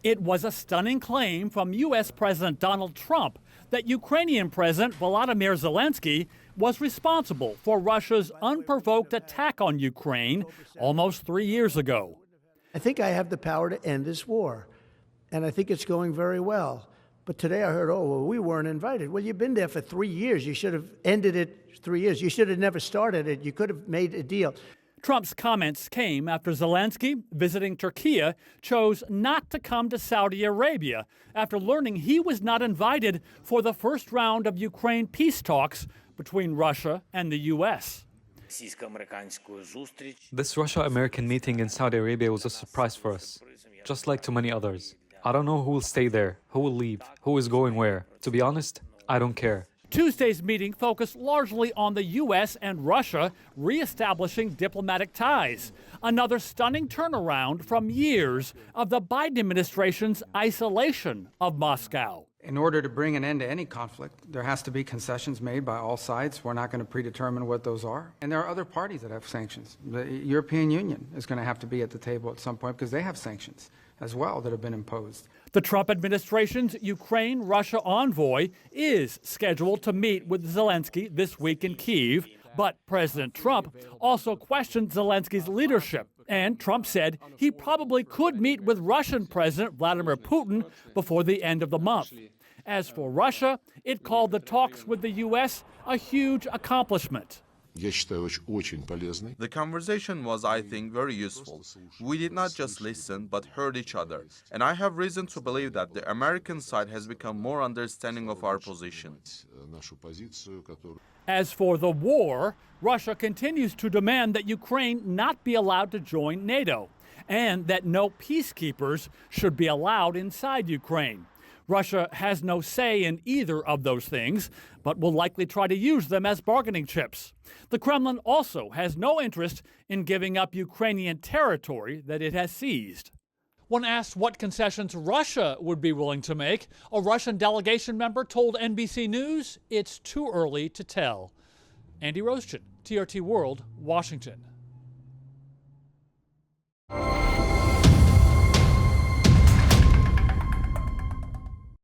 It was a stunning claim from U.S. President Donald Trump that Ukrainian President Volodymyr Zelenskyy was responsible for Russia's unprovoked attack on Ukraine almost 3 years ago. I think I have the power to end this war, and I think it's going very well. But today I heard, oh, well, we weren't invited. Well, you've been there for 3 years. You should have ended it 3 years. You should have never started it. You could have made a deal. Trump's comments came after Zelenskyy, visiting Turkey, chose not to come to Saudi Arabia after learning he was not invited for the first round of Ukraine peace talks between Russia and the U.S. This Russia-American meeting in Saudi Arabia was a surprise for us, just like too many others. I don't know who will stay there, who will leave, who is going where. To be honest, I don't care. Tuesday's meeting focused largely on the U.S. and Russia reestablishing diplomatic ties, another stunning turnaround from years of the Biden administration's isolation of Moscow. In order to bring an end to any conflict, there has to be concessions made by all sides. We're not going to predetermine what those are. And there are other parties that have sanctions. The European Union is going to have to be at the table at some point because they have sanctions as well that have been imposed. The Trump administration's Ukraine-Russia envoy is scheduled to meet with Zelenskyy this week in Kyiv, but President Trump also questioned Zelensky's leadership, and Trump said he probably could meet with Russian President Vladimir Putin before the end of the month. As for Russia, it called the talks with the U.S. a huge accomplishment. The conversation was, I think, very useful. We did not just listen, but heard each other. And I have reason to believe that the American side has become more understanding of our position. As for the war, Russia continues to demand that Ukraine not be allowed to join NATO, and that no peacekeepers should be allowed inside Ukraine. Russia has no say in either of those things, but will likely try to use them as bargaining chips. The Kremlin also has no interest in giving up Ukrainian territory that it has seized. When asked what concessions Russia would be willing to make, a Russian delegation member told NBC News it's too early to tell. Andy Roesgen, TRT World, Washington.